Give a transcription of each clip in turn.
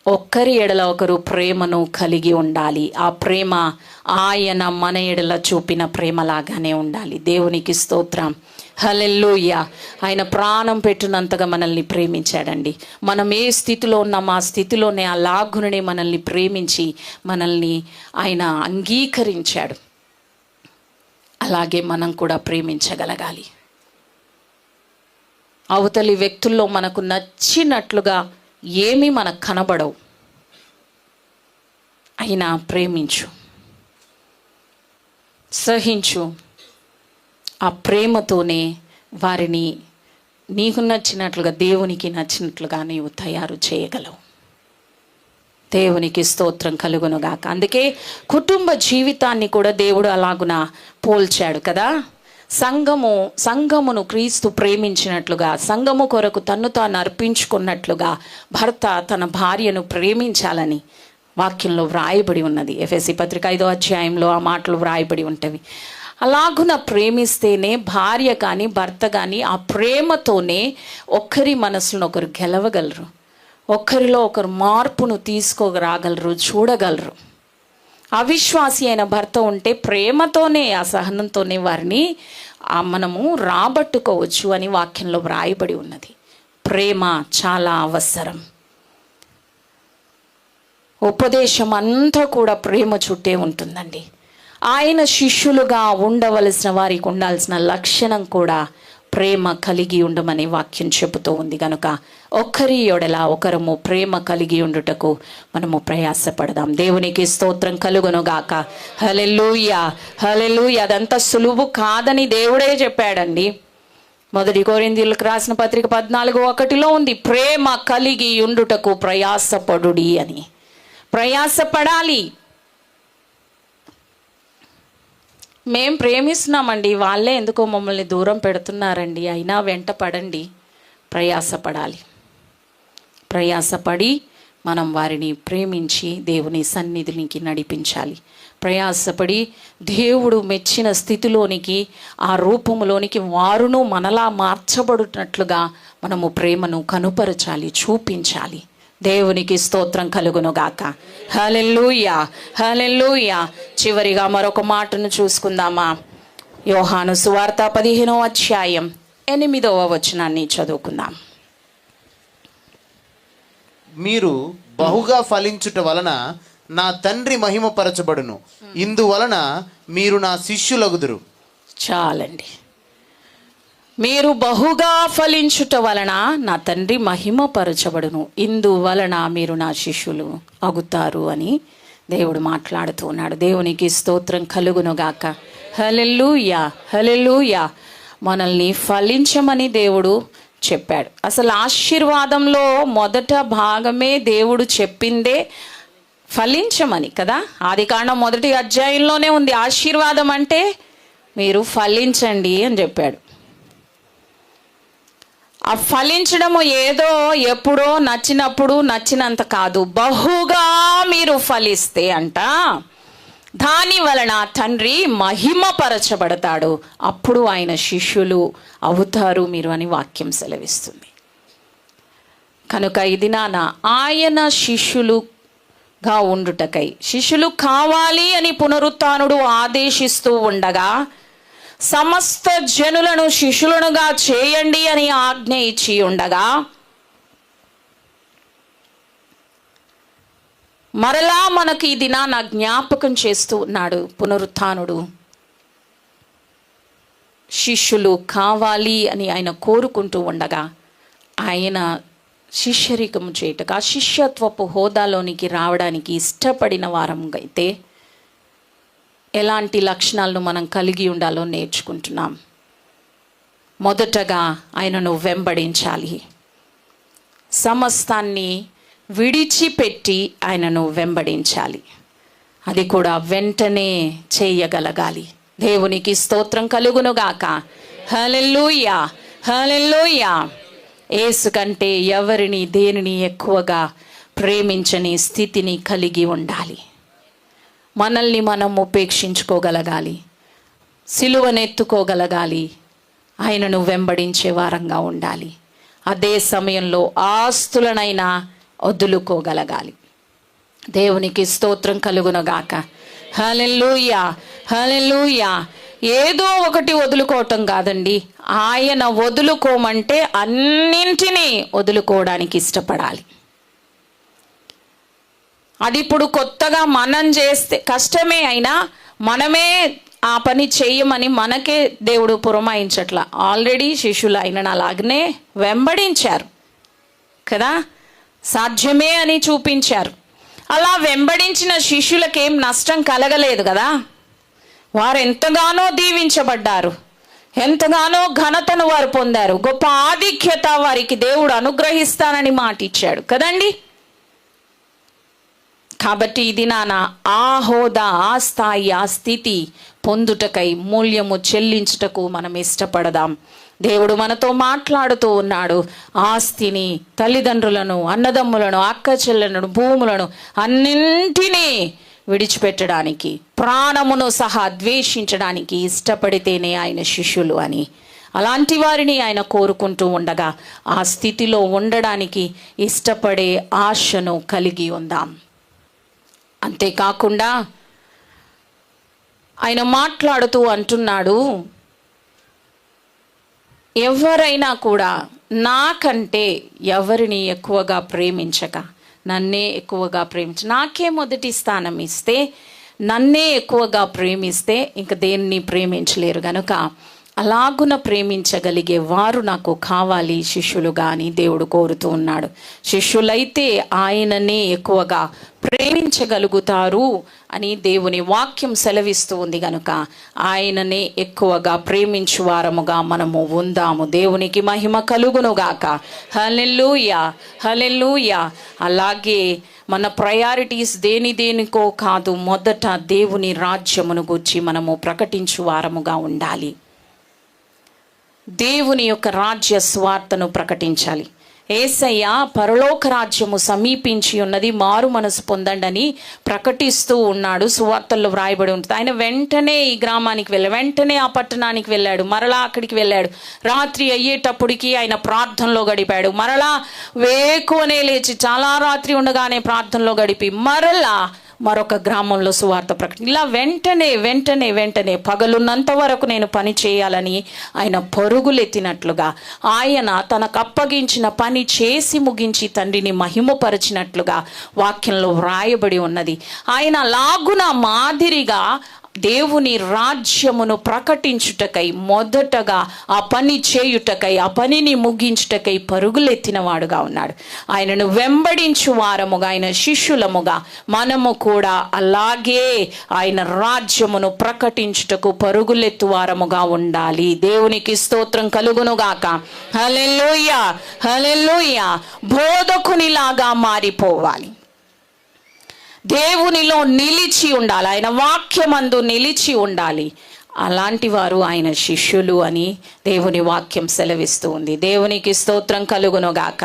ఒక్కరి ఎడల ఒకరు ప్రేమను కలిగి ఉండాలి. ఆ ప్రేమ ఆయన మన ఎడల చూపిన ప్రేమలాగానే ఉండాలి. దేవునికి స్తోత్రం, హల్లెలూయా. ఆయన ప్రాణం పెట్టినంతగా మనల్ని ప్రేమించాడండి. మనం ఏ స్థితిలో ఉన్నామో ఆ స్థితిలోనే అలాగునే మనల్ని ప్రేమించి మనల్ని ఆయన అంగీకరించాడు. అలాగే మనం కూడా ప్రేమించగలగాలి. అవతలి వ్యక్తుల్లో మనకు నచ్చినట్లుగా ఏమీ మనకు కనబడవు, అయినా ప్రేమించు, సహించు. ఆ ప్రేమతోనే వారిని నీకు నచ్చినట్లుగా, దేవునికి నచ్చినట్లుగా నీవు తయారు చేయగలవు. దేవునికి స్తోత్రం కలుగునుగాక. అందుకే కుటుంబ జీవితాన్ని కూడా దేవుడు అలాగున పోల్చాడు కదా. సంఘమును క్రీస్తు ప్రేమించినట్లుగా, సంఘము కొరకు తన్ను తాను అర్పించుకున్నట్లుగా భర్త తన భార్యను ప్రేమించాలని వాక్యంలో వ్రాయబడి ఉన్నది. ఎఫెసీ పత్రిక 5వ అధ్యాయంలో ఆ మాటలు వ్రాయబడి ఉంటవి. అలాగున ప్రేమిస్తేనే భార్య కానీ భర్త కానీ ఆ ప్రేమతోనే ఒకరి మనసులను ఒకరు గెలవగలరు, ఒకరిలో ఒకరు మార్పును తీసుకురాగలరు, చూడగలరు. అవిశ్వాసి అయిన భర్త ఉంటే ప్రేమతోనే, ఆ సహనంతోనే వారిని మనము రాబట్టుకోవచ్చు అని వాక్యంలో వ్రాయబడి ఉన్నది. ప్రేమ చాలా అవసరం. ఉపదేశం అంతా కూడా ప్రేమ చుట్టే ఉంటుందండి. ఆయన శిష్యులుగా ఉండవలసిన వారికి ఉండాల్సిన లక్షణం కూడా ప్రేమ కలిగి ఉండమని వాక్యం చెబుతూ ఉంది. కనుక ఒకరి యొడల ఒకరము ప్రేమ కలిగి ఉండుటకు మనము ప్రయాసపడదాం. దేవునికి స్తోత్రం కలుగునుగాక. హల్లెలూయా, హల్లెలూయా. అదంతా సులువు కాదని దేవుడే చెప్పాడండి. 1 కొరింథీయులకు రాసిన పత్రిక 14:1 ఉంది, ప్రేమ కలిగి ఉండుటకు ప్రయాసపడుడి అని. ప్రయాసపడాలి. మేం ప్రేమిస్తున్నామండి, వాళ్ళే ఎందుకో మమ్మల్ని దూరం పెడుతున్నారండి, అయినా వెంట పడండి. ప్రయాసపడాలి. ప్రయాసపడి మనం వారిని ప్రేమించి దేవుని సన్నిధికి నడిపించాలి. ప్రయాసపడి దేవుడు మెచ్చిన స్థితిలోనికి, ఆ రూపంలోనికి వారును మనలా మార్చబడుతున్నట్లుగా మనము ప్రేమను కనుపరచాలి, చూపించాలి. దేవునికి స్తోత్రం కలుగునుగాక. హల్లెలూయా, హల్లెలూయా. చివరిగా మరొక మాటను చూసుకుందామా? యోహాను సువార్త 15వ అధ్యాయం 8వ వచనాన్ని చదువుకుందాం. మీరు బహుగా ఫలించుట వలన నా తండ్రి మహిమపరచబడును, ఇందువలన మీరు నా శిష్యులగుదురు. చాలండి. మీరు బహుగా ఫలించుట వలన నా తండ్రి మహిమపరచబడును, ఇందువలన మీరు నా శిష్యులు అగుతారు అని దేవుడు మాట్లాడుతూ ఉన్నాడు. దేవునికి స్తోత్రం కలుగునుగాక. హల్లెలూయా, హల్లెలూయా. మనల్ని ఫలించమని దేవుడు చెప్పాడు. అసలు ఆశీర్వాదంలో మొదట భాగమే దేవుడు చెప్పిందే ఫలించమని కదా. ఆదికాండం 1వ అధ్యాయంలోనే ఉంది. ఆశీర్వాదం అంటే మీరు ఫలించండి అని చెప్పాడు. ఆ ఫలించడము ఏదో ఎప్పుడో నచ్చినప్పుడు నచ్చినంత కాదు, బహుగా మీరు ఫలిస్తే అంట దాని వలన తండ్రి మహిమపరచబడతాడు, అప్పుడు ఆయన శిష్యులు అవుతారు మీరు అని వాక్యం సెలవిస్తుంది. కనుక ఇది ఆయన శిష్యులుగా ఉండుటకై, శిష్యులు కావాలి అని పునరుత్థానుడు ఆదేశిస్తూ ఉండగా సమస్త జనులను శిష్యులనుగా చేయండి అని ఆజ్ఞ ఇచ్చి ఉండగా మరలా మనకి ఈ దినాన జ్ఞాపకం చేస్తూ ఉన్నాడు పునరుత్థానుడు. శిష్యులు కావాలి అని ఆయన కోరుకుంటూ ఉండగా ఆయన శిష్యరికము చేయటగా, శిష్యత్వపు హోదాలోనికి రావడానికి ఇష్టపడిన వారంగా అయితే ఎలాంటి లక్షణాలను మనం కలిగి ఉండాలో నేర్చుకుంటున్నాం. మొదటగా ఆయనను వెంబడించాలి. సమస్తాన్ని విడిచిపెట్టి ఆయనను వెంబడించాలి. అది కూడా వెంటనే చేయగలగాలి. దేవునికి స్తోత్రం కలుగునుగాక. హల్లెలూయా, హల్లెలూయా. యేసు కంటే ఎవరిని దేనిని ఎక్కువగా ప్రేమించని స్థితిని కలిగి ఉండాలి. మనల్ని మనం ఉపేక్షించుకోగలగాలి, సిలువనెత్తుకోగలగాలి, ఆయనను వెంబడించే వారంగా ఉండాలి. అదే సమయంలో ఆస్తులనైనా వదులుకోగలగాలి. దేవునికి స్తోత్రం కలుగునుగాక. హల్లెలూయా, హల్లెలూయా. ఏదో ఒకటి వదులుకోవటం కాదండి, ఆయన వదులుకోమంటే అన్నింటినీ వదులుకోవడానికి ఇష్టపడాలి. అది ఇప్పుడు కొత్తగా మనం చేస్తే కష్టమే అయినా మనమే ఆ పని చేయమని మనకే దేవుడు పురమాయించట్లా. ఆల్రెడీ శిష్యులు ఆయనను అలాగనే వెంబడించారు కదా, సాధ్యమే అని చూపించారు. అలా వెంబడించిన శిష్యులకేం నష్టం కలగలేదు కదా. వారు ఎంతగానో దీవించబడ్డారు, ఎంతగానో ఘనతను వారు పొందారు, గొప్ప ఆధిక్యత వారికి దేవుడు అనుగ్రహిస్తానని మాట ఇచ్చాడు కదండి. కాబట్టి ఇది ఆ హోదా, ఆ స్థాయి, ఆ స్థితి పొందుటకై మూల్యము చెల్లించుటకు మనం ఇష్టపడదాం. దేవుడు మనతో మాట్లాడుతూ ఉన్నాడు. ఆస్తిని, తల్లిదండ్రులను, అన్నదమ్ములను, అక్క చెల్లెలను, భూములను అన్నింటినీ విడిచిపెట్టడానికి, ప్రాణమును సహా ద్వేషించడానికి ఇష్టపడితేనే ఆయన శిష్యులు అని. అలాంటి వారిని ఆయన కోరుకుంటూ ఉండగా ఆ స్థితిలో ఉండడానికి ఇష్టపడే ఆశను కలిగి ఉందాం. అంతేకాకుండా ఆయన మాట్లాడుతూ అంటున్నాడు, ఎవరైనా కూడా నాకంటే ఎవరిని ఎక్కువగా ప్రేమించక నన్నే ఎక్కువగా నాకే మొదటి స్థానం ఇస్తే, నన్నే ఎక్కువగా ప్రేమిస్తే ఇంక దేన్ని ప్రేమించలేరు. గనుక అలాగున ప్రేమించగలిగే వారు నాకు కావాలి శిష్యులుగా అని దేవుడు కోరుతూ ఉన్నాడు. శిష్యులైతే ఆయననే ఎక్కువగా ప్రేమించగలుగుతారు అని దేవుని వాక్యం సెలవిస్తూ ఉంది. కనుక ఆయననే ఎక్కువగా ప్రేమించు వారముగా మనము ఉందాము. దేవునికి మహిమ కలుగునుగాక. హల్లెలూయా, హల్లెలూయా. అలాగే మన ప్రయారిటీస్ దేనికో కాదు, మొదట దేవుని రాజ్యమును గూర్చి మనము ప్రకటించు వారముగా ఉండాలి. దేవుని యొక్క రాజ్య స్వార్థను ప్రకటించాలి. యేసయ్య పరలోక రాజ్యము సమీపించి ఉన్నది, మారు మనసు పొందండి అని ప్రకటిస్తూ ఉన్నాడు. సువార్తల్లో వ్రాయబడి ఉంటుంది. ఆయన వెంటనే ఈ గ్రామానికి వెళ్ళాడు, వెంటనే ఆ పట్టణానికి వెళ్ళాడు, మరలా అక్కడికి వెళ్ళాడు. రాత్రి అయ్యేటప్పటికి ఆయన ప్రార్థనలో గడిపాడు. మరలా వేకువనే లేచి చాలా రాత్రి ఉండగానే ప్రార్థనలో గడిపి మరలా మరొక గ్రామంలో సువార్త ప్రకటన. ఇలా వెంటనే పగలున్నంత వరకు నేను పని చేయాలని ఆయన పరుగులెత్తినట్లుగా, ఆయన తనకు అప్పగించిన పని చేసి ముగించి తండ్రిని మహిమపరిచినట్లుగా వాక్యంలో వ్రాయబడి ఉన్నది. ఆయన లాగున మాదిరిగా దేవుని రాజ్యమును ప్రకటించుటకై, మొదటగా ఆ పని చేయుటకై, ఆ పనిని ముగించుటకై పరుగులెత్తిన వాడుగా ఉన్నాడు. ఆయనను వెంబడించు వారముగా, ఆయన శిష్యులముగా మనము కూడా అలాగే ఆయన రాజ్యమును ప్రకటించుటకు పరుగులెత్తు వారముగా ఉండాలి. దేవునికి స్తోత్రం కలుగునుగాక. హల్లెలూయా, హల్లెలూయా. బోధకునిలాగా మారిపోవాలి, దేవునిలో నిలిచి ఉండాలి, ఆయన వాక్యమందు నిలిచి ఉండాలి. అలాంటి వారు ఆయన శిష్యులు అని దేవుని వాక్యం సెలవిస్తూ ఉంది. దేవునికి స్తోత్రం కలుగునుగాక.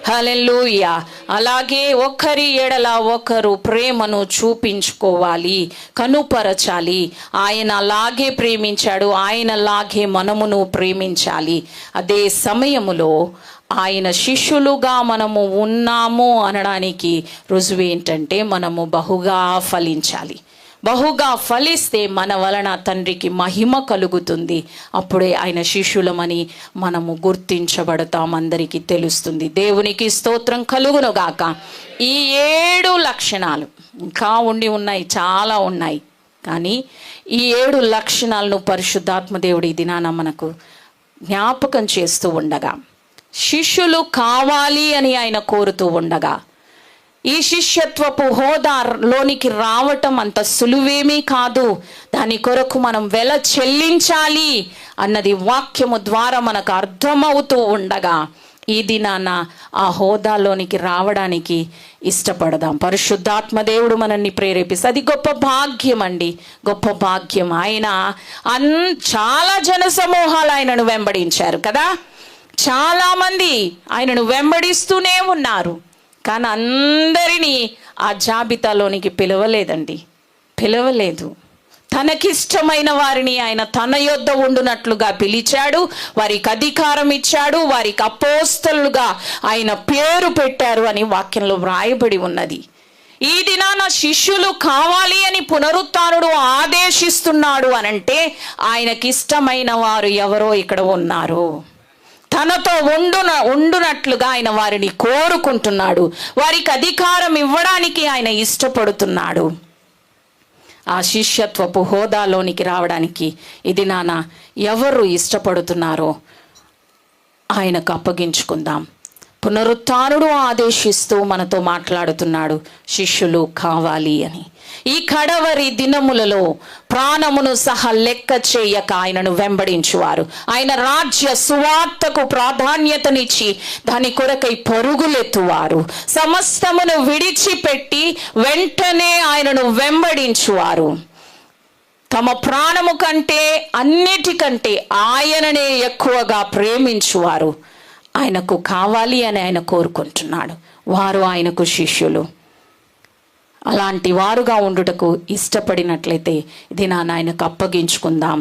హల్లెలూయా. అలాగే ఒకరి ఎడల ఒకరు ప్రేమను చూపించుకోవాలి, కనుపరచాలి. ఆయన అలాగే ప్రేమించాడు, ఆయనలాగే మనమును ప్రేమించాలి. అదే సమయములో ఆయన శిష్యులుగా మనము ఉన్నాము అనడానికి రుజువు ఏంటంటే, మనము బహుగా ఫలించాలి. బహుగా ఫలిస్తే మన వలన తండ్రికి మహిమ కలుగుతుంది. అప్పుడే ఆయన శిష్యులమని మనము గుర్తించబడతాం, అందరికీ తెలుస్తుంది. దేవునికి స్తోత్రం కలుగునుగాక. ఈ 7 లక్షణాలు ఇంకా ఉన్నాయి, చాలా ఉన్నాయి. కానీ ఈ 7 లక్షణాలను పరిశుద్ధాత్మ దేవుడు ఈ దినాన మనకు జ్ఞాపకం చేస్తూ ఉండగా, శిష్యులు కావాలి అని ఆయన కోరుతూ ఉండగా, ఈ శిష్యత్వపు హోదాలోనికి రావటం అంత సులువేమీ కాదు. దాని కొరకు మనం వెల చెల్లించాలి అన్నది వాక్యము ద్వారా మనకు అర్థమవుతూ ఉండగా, ఈ దినాన ఆ హోదాలోనికి రావడానికి ఇష్టపడదాం. పరిశుద్ధాత్మ దేవుడు మనల్ని ప్రేరేపిస్తే అది గొప్ప భాగ్యం అండి, గొప్ప భాగ్యం. ఆయన చాలా జన సమూహాలు ఆయనను వెంబడించారు కదా, చాలామంది ఆయనను వెంబడిస్తూనే ఉన్నారు. కానీ అందరినీ ఆ జాబితాలోనికి పిలవలేదండి, పిలవలేదు. తనకిష్టమైన వారిని ఆయన తన యొద్ద ఉండునట్లుగా పిలిచాడు, వారికి అధికారం ఇచ్చాడు, వారికి అపోస్తలుగా ఆయన పేరు పెట్టారు అని వాక్యంలో వ్రాయబడి ఉన్నది. ఈ దినాన శిష్యులు కావాలి అని పునరుత్థానుడు ఆదేశిస్తున్నాడు అనంటే ఆయనకిష్టమైన వారు ఎవరో ఇక్కడ ఉన్నారు. తనతో ఉండునట్లుగా ఆయన వారిని కోరుకుంటున్నాడు. వారికి అధికారం ఇవ్వడానికి ఆయన ఇష్టపడుతున్నాడు. ఆ శిష్యత్వపు హోదాలోనికి రావడానికి ఇది నాన్న ఎవరు ఇష్టపడుతున్నారో ఆయనకు అప్పగించుకుందాం. పునరుత్థానుడు ఆదేశిస్తూ మనతో మాట్లాడుతున్నాడు, శిష్యులు కావాలి అని. ఈ కడవరి దినములలో ప్రాణమును సహా లెక్క చేయక ఆయనను వెంబడించువారు, ఆయన రాజ్య సువార్తకు ప్రాధాన్యతనిచ్చి దాని కొరకై పరుగులెత్తువారు, సమస్తమును విడిచిపెట్టి వెంటనే ఆయనను వెంబడించువారు, తమ ప్రాణము కంటే అన్నిటికంటే ఆయననే ఎక్కువగా ప్రేమించువారు ఆయనకు కావాలి అని ఆయన కోరుకుంటున్నాడు. వారు ఆయనకు శిష్యులు. అలాంటి వారుగా ఉండుటకు ఇష్టపడినట్లయితే ఇది ఆయనకు అప్పగించుకుందాం.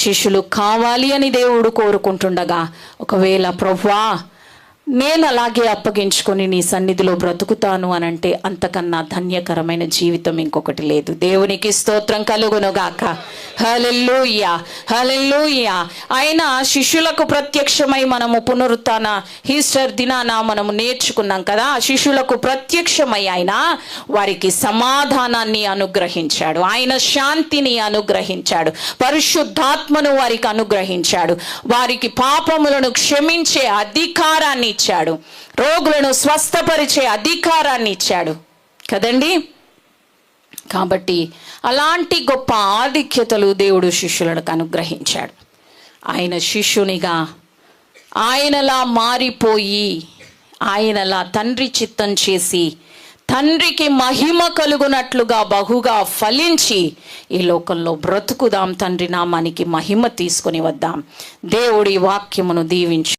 శిష్యులు కావాలి అని దేవుడు కోరుకుంటుండగా ఒకవేళ ప్రభువా నేను అలాగే అప్పగించుకొని నీ సన్నిధిలో బ్రతుకుతాను అని అంటే అంతకన్నా ధన్యకరమైన జీవితం ఇంకొకటి లేదు. దేవునికి స్తోత్రం కలుగునుగాక. హల్లెలూయా, హల్లెలూయా. ఆయన శిష్యులకు ప్రత్యక్షమై మనము పునరుత్థాన ఈస్టర్ దినాన మనము నేర్చుకున్నాం కదా. శిష్యులకు ప్రత్యక్షమై ఆయన వారికి సమాధానాన్ని అనుగ్రహించాడు, ఆయన శాంతిని అనుగ్రహించాడు, పరిశుద్ధాత్మను వారికి అనుగ్రహించాడు, వారికి పాపములను క్షమించే అధికారాన్ని ఇచ్చాడు, రోగులను స్వస్థపరిచే అధికారాన్ని ఇచ్చాడు కదండి. కాబట్టి అలాంటి గొప్ప ఆధిక్యతలు దేవుడు శిష్యులకు అనుగ్రహించాడు. ఆయన శిష్యునిగా ఆయనలా మారిపోయి ఆయనలా తండ్రి చిత్తం చేసి తండ్రికి మహిమ కలుగునట్లుగా బహుగా ఫలించి ఈ లోకంలో బ్రతుకుదాం. తండ్రి నామానికి మహిమ తీసుకొని వద్దాం. దేవుడి వాక్యమును దీవించు.